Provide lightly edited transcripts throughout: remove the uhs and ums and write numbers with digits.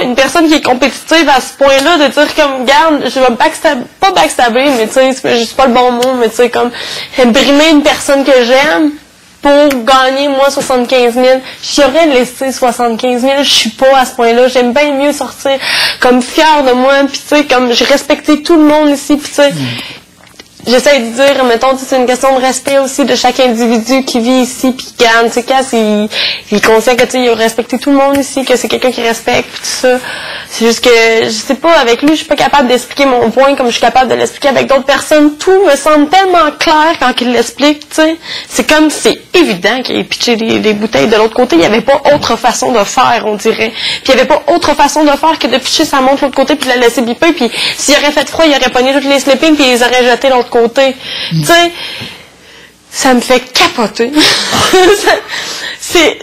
une personne qui est compétitive à ce point-là, de dire comme, garde, je vais me pas backstabber, mais tu sais, c'est juste pas le bon mot, mais tu sais, comme, brimer une personne que j'aime pour gagner, moi, 75 000. J'aurais laissé 75 000, je suis pas à ce point-là. J'aime bien mieux sortir comme fière de moi, puis tu sais, comme, j'ai respecté tout le monde ici, puis tu sais, j'essaie de dire, mettons, c'est une question de respect aussi de chaque individu qui vit ici, puis qui gagne, tu sais, Cass, il est conscient que, tu sais, il a respecté tout le monde ici, que c'est quelqu'un qui respecte, puis tout ça. C'est juste que, je sais pas, avec lui, je suis pas capable d'expliquer mon point comme je suis capable de l'expliquer avec d'autres personnes. Tout me semble tellement clair quand il l'explique, tu sais. C'est comme, c'est évident qu'il ait pitché des bouteilles de l'autre côté. Il y avait pas autre façon de faire, on dirait. Puis il y avait pas autre façon de faire que de pitcher sa montre de l'autre côté puis de la laisser biper, puis s'il aurait fait froid, il aurait pogné toutes les sleeping puis il les aurait jetés de l'autre côté. Tu sais, ça me fait capoter.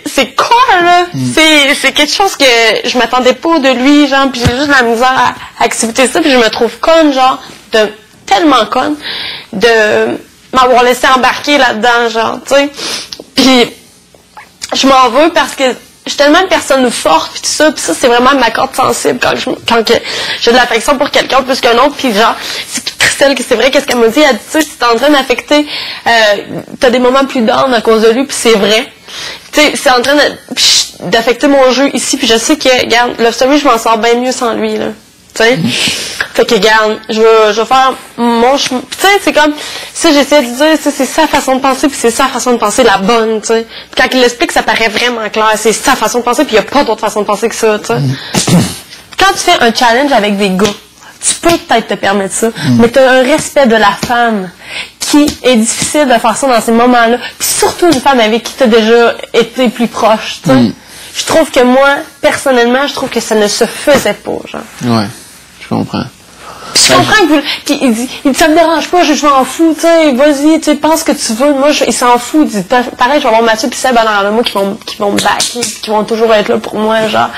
C'est quoi, là? C'est quelque chose que je m'attendais pas de lui, genre, puis j'ai juste la misère à accepter ça, puis je me trouve conne, genre, tellement conne, de m'avoir laissé embarquer là-dedans, genre, tu sais. Puis je m'en veux parce que je suis tellement une personne forte, puis tout ça, puis ça, c'est vraiment ma corde sensible quand j'ai de l'affection pour quelqu'un plus qu'un autre, puis genre, c'est vrai qu'est-ce qu'elle m'a dit, elle dit, tu sais, c'est en train d'affecter, t'as des moments plus down à cause de lui, puis c'est vrai. Tu sais, c'est en train d'affecter mon jeu ici, puis je sais que, regarde, Love Story, je m'en sors bien mieux sans lui, là. Tu sais? Fait que, regarde, je vais faire mon chemin. Tu sais, c'est comme, ça, j'essaie de dire, c'est sa façon de penser, puis c'est sa façon de penser la bonne, tu sais. Puis quand il l'explique, ça paraît vraiment clair, c'est sa façon de penser, puis il n'y a pas d'autre façon de penser que ça, tu sais. Quand tu fais un challenge avec des gars, tu peux peut-être te permettre ça, mais tu as un respect de la femme qui est difficile de faire ça dans ces moments-là. Puis surtout une femme avec qui tu as déjà été plus proche, tu sais. Je trouve que moi, personnellement, je trouve que ça ne se faisait pas, genre. Ouais, je comprends. Puis je comprends que puis il dit ça me dérange pas, je m'en fous, tu sais, vas-y, tu sais, pense ce que tu veux. Moi, il s'en fout. Il dit pareil, je vais avoir Mathieu puis Seb en arrière de moi qui vont me backer, qui vont toujours être là pour moi, genre.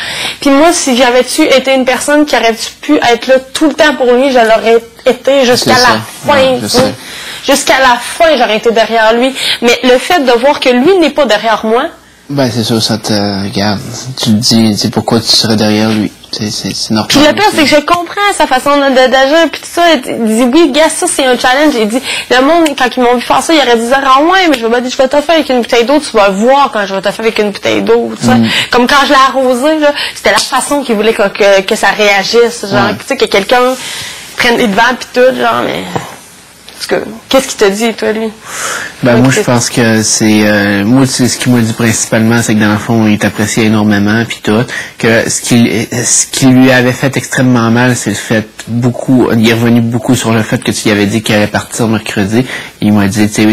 Puis moi, si j'avais-tu été une personne qui aurait pu être là tout le temps pour lui, je l'aurais été jusqu'à la fin. Jusqu'à la fin, j'aurais été derrière lui. Mais le fait de voir que lui n'est pas derrière moi. Ben, c'est sûr, ça te regarde. Tu te dis, pourquoi tu serais derrière lui? C'est normal. Puis le pire, c'est que je comprends sa façon d'agir, puis tout ça. Il dit, oui, gars, ça, c'est un challenge. Il dit, le monde, quand ils m'ont vu faire ça, il aurait dit, ah ouais, mais je vais te faire avec une bouteille d'eau, tu vas le voir quand je vais te faire avec une bouteille d'eau, tu sais. Comme quand je l'ai arrosé, là, c'était la façon qu'il voulait que ça réagisse, genre, tu sais, que quelqu'un prenne les devants pis tout, genre, mais... Qu'est-ce qu'il t'a dit, toi, lui? Ben, moi, je pense que c'est... moi, ce qu'il m'a dit principalement, c'est que dans le fond, il t'appréciait énormément, puis tout. Que ce qui lui avait fait extrêmement mal, c'est le fait beaucoup... Il est revenu beaucoup sur le fait que tu lui avais dit qu'il allait partir mercredi. Il m'a dit, tu sais...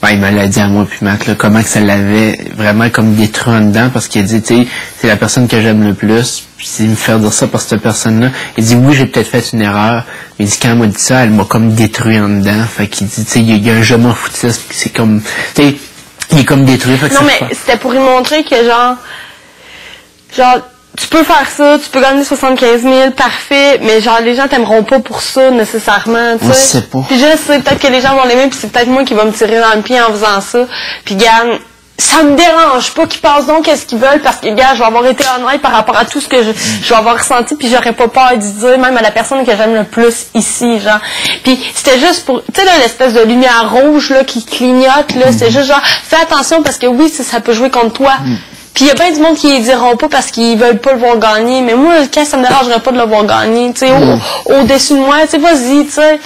ben, il me l'a dit à moi, puis Matt, là, comment que ça l'avait vraiment comme détruit en dedans, parce qu'il a dit, tu sais, c'est la personne que j'aime le plus, puis c'est me faire dire ça par cette personne-là. Il dit, oui, j'ai peut-être fait une erreur, mais il dit, quand elle m'a dit ça, elle m'a comme détruit en dedans. Fait qu'il dit, tu sais, il y a un je m'en foutisme, c'est comme, tu sais, il est comme détruit. Fait que non, mais c'était pour lui montrer que, genre, tu peux faire ça, tu peux gagner 75 000, parfait, mais genre, les gens t'aimeront pas pour ça, nécessairement, tu sais. On sait pas. Puis je sais, peut-être que les gens vont l'aimer, puis c'est peut-être moi qui va me tirer dans le pied en faisant ça. Puis, gagne. Ça me dérange pas qu'ils passent donc qu'est-ce qu'ils veulent parce que, gars, je vais avoir été honnête par rapport à tout ce que je vais avoir ressenti puis j'aurais pas peur d'y dire, même à la personne que j'aime le plus ici, genre. Puis c'était juste pour, tu sais, là, l'espèce de lumière rouge, là, qui clignote, là, c'est juste genre, fais attention parce que oui, ça peut jouer contre toi. Puis il y a bien du monde qui les diront pas parce qu'ils veulent pas le voir gagner, mais moi, quand ça me dérangerait pas de le voir gagner, tu sais, au-dessus de moi, tu sais, vas-y, tu sais.